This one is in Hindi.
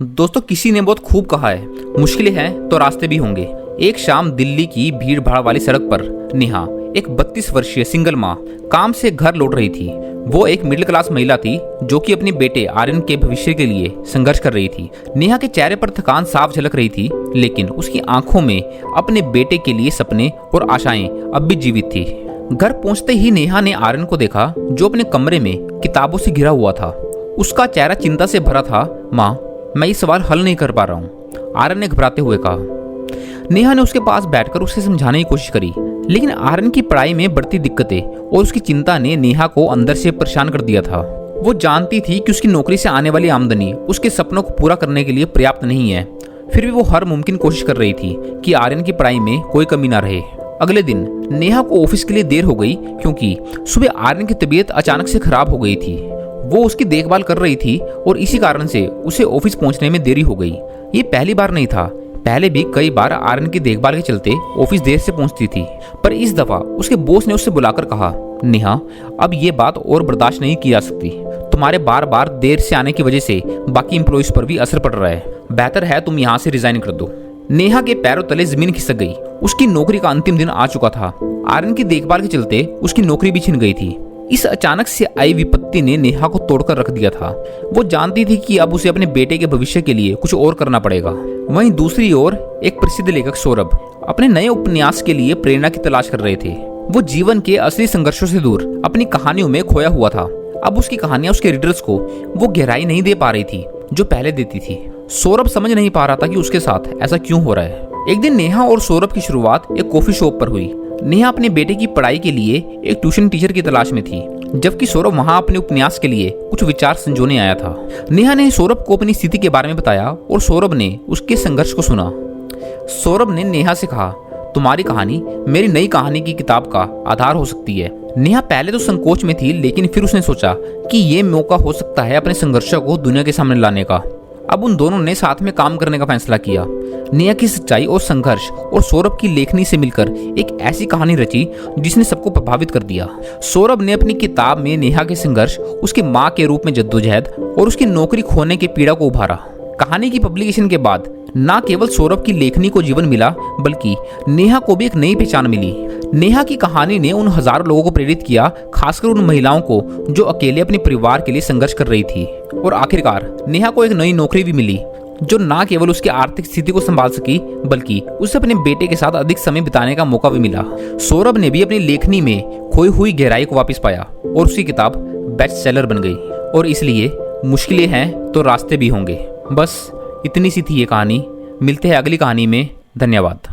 दोस्तों, किसी ने बहुत खूब कहा है, मुश्किलें हैं तो रास्ते भी होंगे। एक शाम दिल्ली की भीड़ भाड़ वाली सड़क पर नेहा, एक 32 वर्षीय सिंगल माँ, काम से घर लौट रही थी। वो एक मिडिल क्लास महिला थी जो कि अपने बेटे आर्यन के भविष्य के लिए संघर्ष कर रही थी। नेहा के चेहरे पर थकान साफ झलक रही थी, लेकिन उसकी आंखों में अपने बेटे के लिए सपने और आशाएं अब भी जीवित थी। घर पहुंचते ही नेहा ने आर्यन को देखा, जो अपने कमरे में किताबों से घिरा हुआ था। उसका चेहरा चिंता से भरा था। माँ, मैं ये सवाल हल नहीं कर पा रहा हूँ, आर्यन ने घबराते हुए कहा। नेहा ने उसके पास बैठकर उसे समझाने की कोशिश करी, लेकिन आर्यन की पढ़ाई में बढ़ती दिक्कतें और उसकी चिंता ने नेहा को अंदर से परेशान कर दिया था। वो जानती थी कि उसकी नौकरी से आने वाली आमदनी उसके सपनों को पूरा करने के लिए पर्याप्त नहीं है। फिर भी वो हर मुमकिन कोशिश कर रही थी कि आर्यन की पढ़ाई में कोई कमी ना रहे। अगले दिन नेहा को ऑफिस के लिए देर हो गई, क्योंकि सुबह आर्यन की तबीयत अचानक से खराब हो गई थी। वो उसकी देखभाल कर रही थी और इसी कारण से उसे ऑफिस पहुंचने में देरी हो गई। ये पहली बार नहीं था, पहले भी कई बार आर्यन की देखभाल के चलते ऑफिस देर से पहुंचती थी। पर इस दफा उसके बॉस ने उससे बुलाकर कहा, नेहा, अब ये बात और बर्दाश्त नहीं की जा सकती। तुम्हारे बार बार देर से आने की वजह से बाकी एम्प्लॉइज पर भी असर पड़ रहा है। बेहतर है तुम यहाँ से रिजाइन कर दो। नेहा के पैरों तले जमीन खिसक गई। उसकी नौकरी का अंतिम दिन आ चुका था। आर्यन की देखभाल के चलते उसकी नौकरी भी छिन गई थी। इस अचानक से आई विपत्ति ने नेहा को तोड़कर रख दिया था। वो जानती थी कि अब उसे अपने बेटे के भविष्य के लिए कुछ और करना पड़ेगा। वहीं दूसरी ओर एक प्रसिद्ध लेखक सौरभ अपने नए उपन्यास के लिए प्रेरणा की तलाश कर रहे थे। वो जीवन के असली संघर्षों से दूर अपनी कहानियों में खोया हुआ था। अब उसकी कहानियां उसके रीडर्स को वो गहराई नहीं दे पा रही थी जो पहले देती थी। सौरभ समझ नहीं पा रहा था कि उसके साथ ऐसा क्यों हो रहा है। एक दिन नेहा और सौरभ की शुरुआत एक कॉफी शॉप पर हुई। नेहा अपने बेटे की पढ़ाई के लिए एक ट्यूशन टीचर की तलाश में थी, जबकि सौरभ वहां अपने उपन्यास के लिए कुछ विचार संजोने आया था। नेहा ने सौरभ को अपनी स्थिति के बारे में बताया और सौरभ ने उसके संघर्ष को सुना। सौरभ ने नेहा से कहा, तुम्हारी कहानी मेरी नई कहानी की किताब का आधार हो सकती है। नेहा पहले तो संकोच में थी, लेकिन फिर उसने सोचा कि ये मौका हो सकता है अपने संघर्षों को दुनिया के सामने लाने का। अब उन दोनों ने साथ में काम करने का फैसला किया। नेहा की सच्चाई और संघर्ष और सौरभ की लेखनी से मिलकर एक ऐसी कहानी रची जिसने सबको प्रभावित कर दिया। सौरभ ने अपनी किताब में नेहा के संघर्ष, उसकी मां के रूप में जद्दोजहद और उसकी नौकरी खोने के पीड़ा को उभारा। कहानी की पब्लिकेशन के बाद न केवल सौरभ की लेखनी को जीवन मिला, बल्कि नेहा को भी एक नई पहचान मिली। नेहा की कहानी ने उन हजारों लोगों को प्रेरित किया, खासकर उन महिलाओं को जो अकेले अपने परिवार के लिए संघर्ष कर रही थी। और आखिरकार नेहा को एक नई नौकरी भी मिली, जो न केवल उसकी आर्थिक स्थिति को संभाल सकी, बल्कि उसे अपने बेटे के साथ अधिक समय बिताने का मौका भी मिला। सौरभ ने भी अपनी लेखनी में खोई हुई गहराई को वापस पाया और उसकी किताब बेस्ट सेलर बन गई। और इसलिए मुश्किलें हैं तो रास्ते भी होंगे। बस इतनी सी थी ये कहानी। मिलते हैं अगली कहानी में। धन्यवाद।